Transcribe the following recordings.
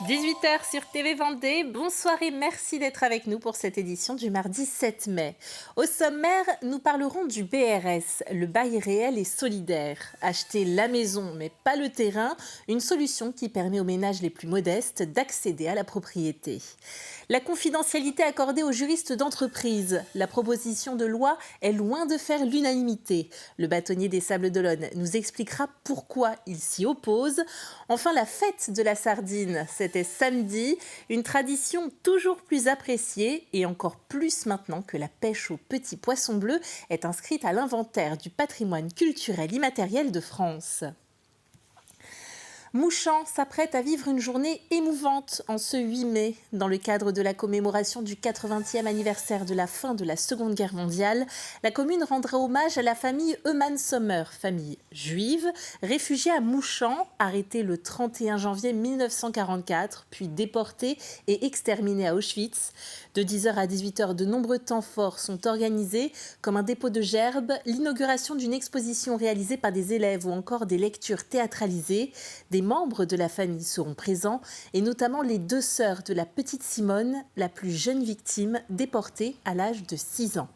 18 h sur TV Vendée. Bonsoir et merci d'être avec nous pour cette édition du mardi 7 mai. Au sommaire, nous parlerons du BRS, le bail réel et solidaire. Acheter la maison mais pas le terrain, une solution qui permet aux ménages les plus modestes d'accéder à la propriété. La confidentialité accordée aux juristes d'entreprise. La proposition de loi est loin de faire l'unanimité. Le bâtonnier des Sables-d'Olonne nous expliquera pourquoi il s'y oppose. Enfin, la fête de la sardine, c'était samedi, une tradition toujours plus appréciée et encore plus maintenant que la pêche aux petits poissons bleus est inscrite à l'inventaire du patrimoine culturel immatériel de France. Mouchamp s'apprête à vivre une journée émouvante en ce 8 mai. Dans le cadre de la commémoration du 80e anniversaire de la fin de la Seconde Guerre mondiale, la commune rendra hommage à la famille Eumann Sommer, famille juive, réfugiée à Mouchamp, arrêtée le 31 janvier 1944, puis déportée et exterminée à Auschwitz. De 10 h à 18 h, de nombreux temps forts sont organisés, comme un dépôt de gerbes, l'inauguration d'une exposition réalisée par des élèves ou encore des lectures théâtralisées. Des membres de la famille seront présents et notamment les deux sœurs de la petite Simone, la plus jeune victime déportée à l'âge de 6 ans.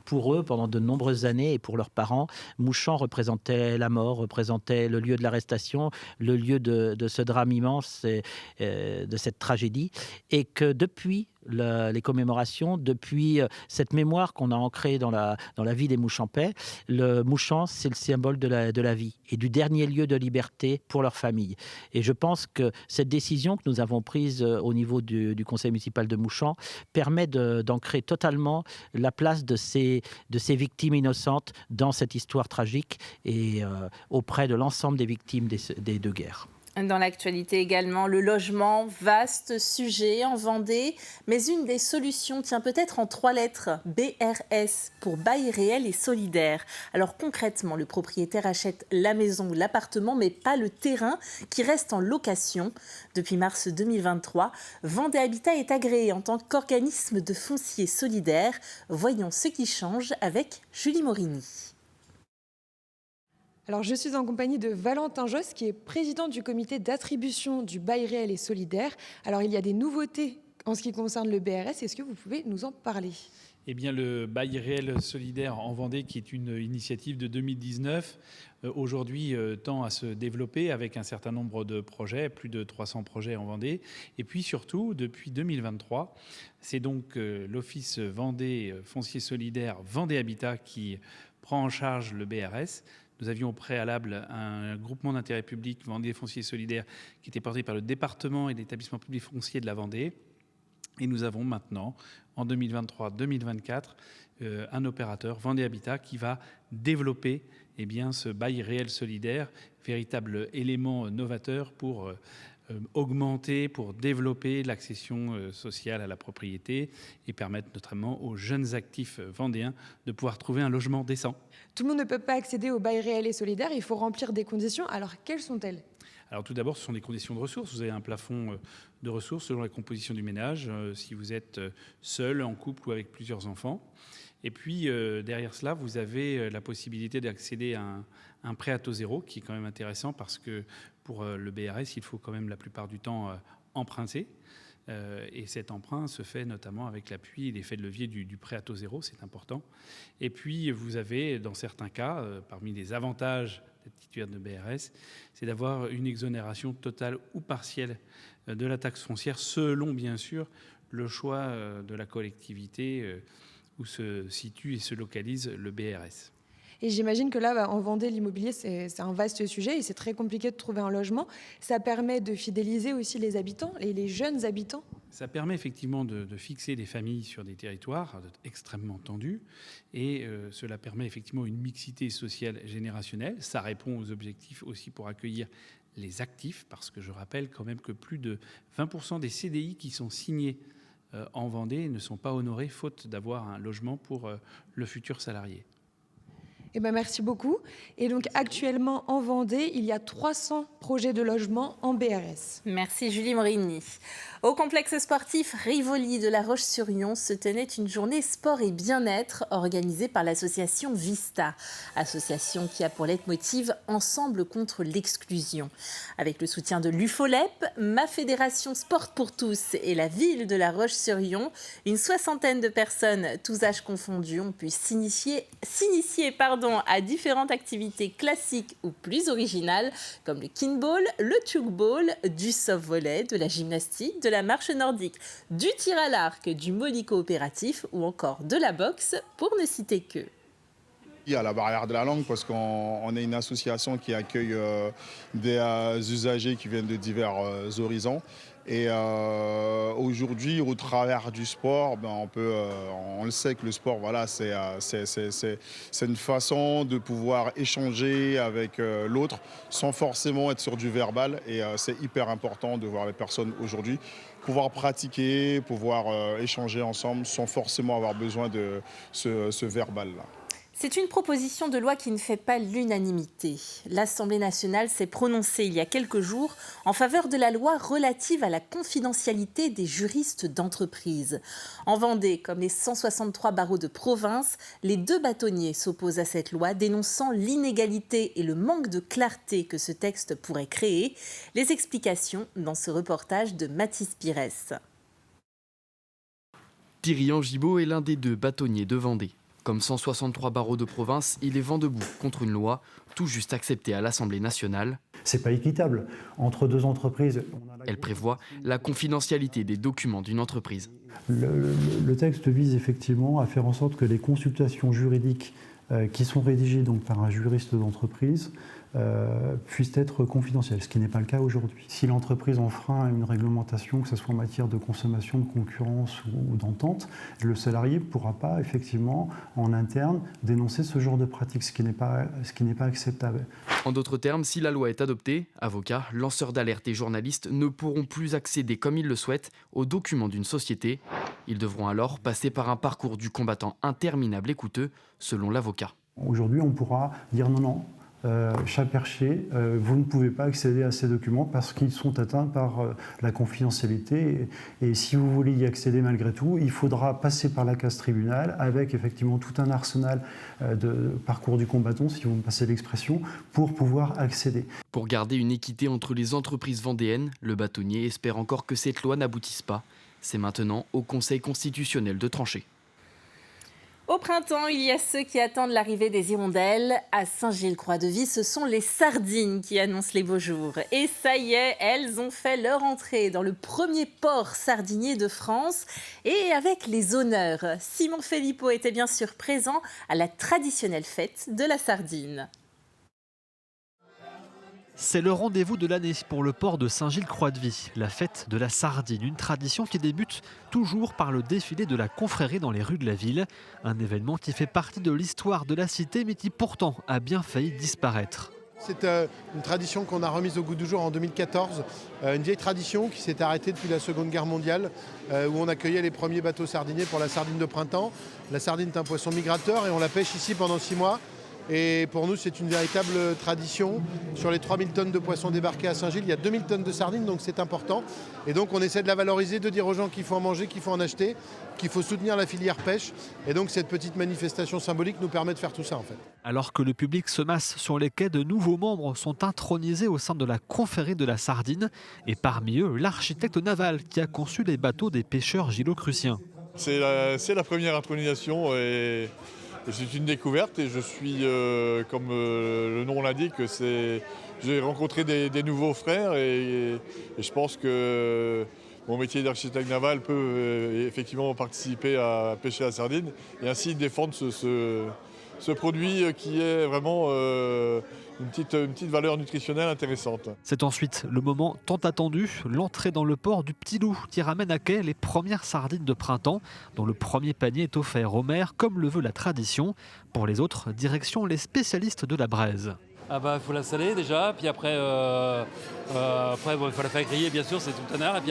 Pour eux, pendant de nombreuses années et pour leurs parents, Mouchamp représentait la mort, représentait le lieu de l'arrestation, le lieu de ce drame immense et de cette tragédie. Et que depuis les commémorations, depuis cette mémoire qu'on a ancrée dans la vie des Mouchampais, le Mouchamp, c'est le symbole de la vie et du dernier lieu de liberté pour leur famille. Et je pense que cette décision que nous avons prise au niveau du conseil municipal de Mouchamp permet d'ancrer totalement la place de ces victimes innocentes dans cette histoire tragique et auprès de l'ensemble des victimes des deux guerres. Dans l'actualité également, le logement, vaste sujet en Vendée, mais une des solutions tient peut-être en 3 lettres, BRS, pour bail réel et solidaire. Alors concrètement, le propriétaire achète la maison ou l'appartement, mais pas le terrain qui reste en location. Depuis mars 2023, Vendée Habitat est agréé en tant qu'organisme de foncier solidaire. Voyons ce qui change avec Julie Morini. Alors, je suis en compagnie de Valentin Josse, qui est président du comité d'attribution du bail réel et solidaire. Alors, il y a des nouveautés en ce qui concerne le BRS. Est-ce que vous pouvez nous en parler ? Eh bien, le bail réel solidaire en Vendée, qui est une initiative de 2019, aujourd'hui tend à se développer avec un certain nombre de projets, plus de 300 projets en Vendée. Et puis surtout, depuis 2023, c'est donc l'Office Vendée Foncier Solidaire Vendée Habitat qui prend en charge le BRS. Nous avions au préalable un groupement d'intérêt public, Vendée Foncier Solidaire, qui était porté par le département et l'établissement public foncier de la Vendée. Et nous avons maintenant, en 2023-2024, un opérateur, Vendée Habitat, qui va développer ce bail réel solidaire, véritable élément novateur pour augmenter, pour développer l'accession sociale à la propriété et permettre notamment aux jeunes actifs vendéens de pouvoir trouver un logement décent. Tout le monde ne peut pas accéder au bail réel et solidaire, il faut remplir des conditions. Alors, quelles sont-elles ? Alors tout d'abord, ce sont des conditions de ressources. Vous avez un plafond de ressources selon la composition du ménage, si vous êtes seul, en couple ou avec plusieurs enfants. Et puis derrière cela, vous avez la possibilité d'accéder à un prêt à taux zéro, qui est quand même intéressant parce que pour le BRS, il faut quand même la plupart du temps emprunter. Et cet emprunt se fait notamment avec l'appui et l'effet de levier du prêt à taux zéro, c'est important. Et puis vous avez, dans certains cas, parmi les avantages d'être titulaire de BRS, c'est d'avoir une exonération totale ou partielle de la taxe foncière, selon bien sûr le choix de la collectivité où se situe et se localise le BRS. Et j'imagine que là, en Vendée, l'immobilier, c'est un vaste sujet et c'est très compliqué de trouver un logement. Ça permet de fidéliser aussi les habitants et les jeunes habitants. Ça permet effectivement de fixer des familles sur des territoires extrêmement tendus et cela permet effectivement une mixité sociale générationnelle. Ça répond aux objectifs aussi pour accueillir les actifs, parce que je rappelle quand même que plus de 20% des CDI qui sont signés en Vendée ne sont pas honorés faute d'avoir un logement pour le futur salarié. Eh ben, merci beaucoup. Et donc actuellement en Vendée, il y a 300 projets de logement en BRS. Merci Julie Morini. Au complexe sportif Rivoli de La Roche-sur-Yon se tenait une journée sport et bien-être organisée par l'association Vista, association qui a pour leitmotiv Ensemble contre l'exclusion. Avec le soutien de l'UFOLEP, Ma Fédération Sport pour tous et la ville de La Roche-sur-Yon, une soixantaine de personnes, tous âges confondus, ont pu s'initier à différentes activités classiques ou plus originales, comme le kinball, le tchoukball, du soft-volley, de la gymnastique, de la marche nordique, du tir à l'arc, du molly coopératif ou encore de la boxe, pour ne citer que. Il y a la barrière de la langue parce qu'on est une association qui accueille des usagers qui viennent de divers horizons. Et aujourd'hui, au travers du sport, on le sait que le sport, voilà, c'est une façon de pouvoir échanger avec l'autre sans forcément être sur du verbal. Et c'est hyper important de voir les personnes aujourd'hui pouvoir pratiquer, pouvoir échanger ensemble sans forcément avoir besoin de ce verbal-là. C'est une proposition de loi qui ne fait pas l'unanimité. L'Assemblée nationale s'est prononcée il y a quelques jours en faveur de la loi relative à la confidentialité des juristes d'entreprise. En Vendée, comme les 163 barreaux de province, les 2 bâtonniers s'opposent à cette loi, dénonçant l'inégalité et le manque de clarté que ce texte pourrait créer. Les explications dans ce reportage de Mathis Pires. Thierry Angibault est l'un des 2 bâtonniers de Vendée. Comme 163 barreaux de province, il est vent debout contre une loi tout juste acceptée à l'Assemblée nationale. C'est pas équitable. Entre 2 entreprises... Elle prévoit la confidentialité des documents d'une entreprise. Le texte vise effectivement à faire en sorte que les consultations juridiques qui sont rédigées donc par un juriste d'entreprise puissent être confidentielles, ce qui n'est pas le cas aujourd'hui. Si l'entreprise enfreint une réglementation, que ce soit en matière de consommation, de concurrence ou d'entente, le salarié ne pourra pas effectivement en interne dénoncer ce genre de pratique, ce qui n'est pas acceptable. En d'autres termes, si la loi est adoptée, avocats, lanceurs d'alerte et journalistes ne pourront plus accéder comme ils le souhaitent aux documents d'une société. Ils devront alors passer par un parcours du combattant interminable et coûteux, selon l'avocat. Aujourd'hui, on pourra dire non. Chat perché, vous ne pouvez pas accéder à ces documents parce qu'ils sont atteints par la confidentialité. Et si vous voulez y accéder malgré tout, il faudra passer par la case tribunal avec effectivement tout un arsenal de parcours du combattant, si vous me passez l'expression, pour pouvoir accéder. Pour garder une équité entre les entreprises vendéennes, le bâtonnier espère encore que cette loi n'aboutisse pas. C'est maintenant au Conseil constitutionnel de trancher. Au printemps, il y a ceux qui attendent l'arrivée des hirondelles. À Saint-Gilles-Croix-de-Vie, ce sont les sardines qui annoncent les beaux jours. Et ça y est, elles ont fait leur entrée dans le premier port sardinier de France. Et avec les honneurs, Simon Filippo était bien sûr présent à la traditionnelle fête de la sardine. C'est le rendez-vous de l'année pour le port de Saint-Gilles-Croix-de-Vie, la fête de la sardine, une tradition qui débute toujours par le défilé de la confrérie dans les rues de la ville. Un événement qui fait partie de l'histoire de la cité mais qui pourtant a bien failli disparaître. C'est une tradition qu'on a remise au goût du jour en 2014, une vieille tradition qui s'est arrêtée depuis la Seconde Guerre mondiale, où on accueillait les premiers bateaux sardiniers pour la sardine de printemps. La sardine est un poisson migrateur et on la pêche ici pendant 6 mois. Et pour nous, c'est une véritable tradition. Sur les 3000 tonnes de poissons débarqués à Saint-Gilles, il y a 2000 tonnes de sardines, donc c'est important. Et donc on essaie de la valoriser, de dire aux gens qu'il faut en manger, qu'il faut en acheter, qu'il faut soutenir la filière pêche. Et donc cette petite manifestation symbolique nous permet de faire tout ça en fait. Alors que le public se masse sur les quais, de nouveaux membres sont intronisés au sein de la confrérie de la sardine. Et parmi eux, l'architecte naval qui a conçu les bateaux des pêcheurs gillo-cruciens. C'est la première intronisation et c'est une découverte et je suis, comme le nom l'indique, j'ai rencontré des nouveaux frères et je pense que mon métier d'architecte naval peut effectivement participer à pêcher la sardine et ainsi défendre ce produit qui est vraiment une petite valeur nutritionnelle intéressante. C'est ensuite le moment tant attendu, l'entrée dans le port du Petit Loup qui ramène à quai les premières sardines de printemps dont le premier panier est offert aux mers comme le veut la tradition. Pour les autres, direction les spécialistes de la braise. Ah bah faut la saler déjà, puis après, il faut la faire griller bien sûr, c'est tout un art. Et puis,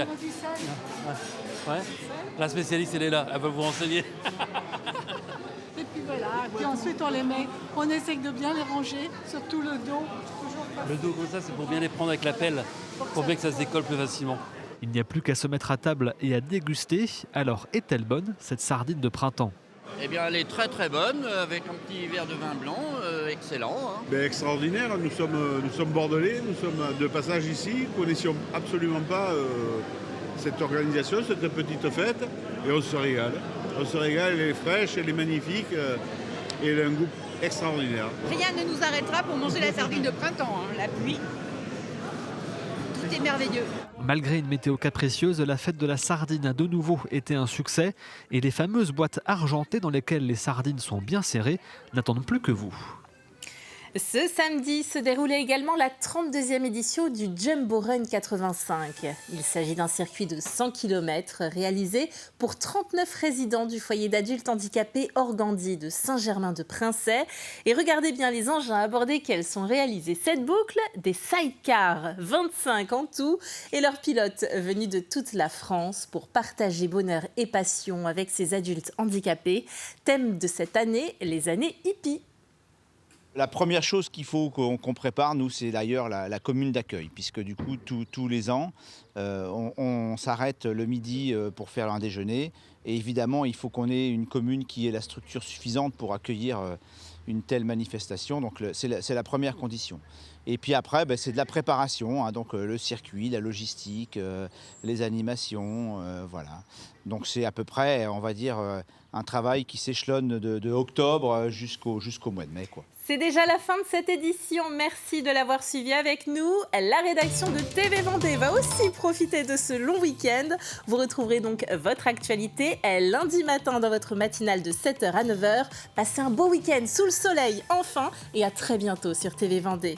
ouais. La spécialiste elle est là, elle va vous renseigner. voilà. Puis ensuite on essaie de bien les ranger, surtout le dos. Le dos comme ça, c'est pour bien les prendre avec la pelle, pour bien que ça se décolle plus facilement. Il n'y a plus qu'à se mettre à table et à déguster. Alors, est-elle bonne, cette sardine de printemps ? Eh bien, elle est très très bonne, avec un petit verre de vin blanc, excellent. Hein. Extraordinaire, nous sommes bordelais, nous sommes de passage ici, nous ne connaissions absolument pas cette organisation, cette petite fête, et on se régale. On se régale, elle est fraîche, elle est magnifique, et elle a un goût extraordinaire. Rien ne nous arrêtera pour manger la sardine de printemps, hein. La pluie, tout est merveilleux. Malgré une météo capricieuse, la fête de la sardine a de nouveau été un succès et les fameuses boîtes argentées dans lesquelles les sardines sont bien serrées n'attendent plus que vous. Ce samedi se déroulait également la 32e édition du Jumbo Run 85. Il s'agit d'un circuit de 100 km réalisé pour 39 résidents du foyer d'adultes handicapés Organdi de Saint-Germain-de-Princey. Et regardez bien les engins à bord desquels sont réalisées cette boucle, des sidecars, 25 en tout, et leurs pilotes venus de toute la France pour partager bonheur et passion avec ces adultes handicapés. Thème de cette année, les années hippies. La première chose qu'il faut qu'on prépare, nous, c'est d'ailleurs la commune d'accueil, puisque du coup, tous les ans, on s'arrête le midi pour faire un déjeuner. Et évidemment, il faut qu'on ait une commune qui ait la structure suffisante pour accueillir une telle manifestation. Donc c'est la première condition. Et puis après, c'est de la préparation, hein, donc le circuit, la logistique, les animations, voilà. Donc c'est à peu près, on va dire, un travail qui s'échelonne de octobre jusqu'au mois de mai, quoi. C'est déjà la fin de cette édition. Merci de l'avoir suivi avec nous. La rédaction de TV Vendée va aussi profiter de ce long week-end. Vous retrouverez donc votre actualité lundi matin dans votre matinale de 7h à 9h. Passez un beau week-end sous le soleil enfin et à très bientôt sur TV Vendée.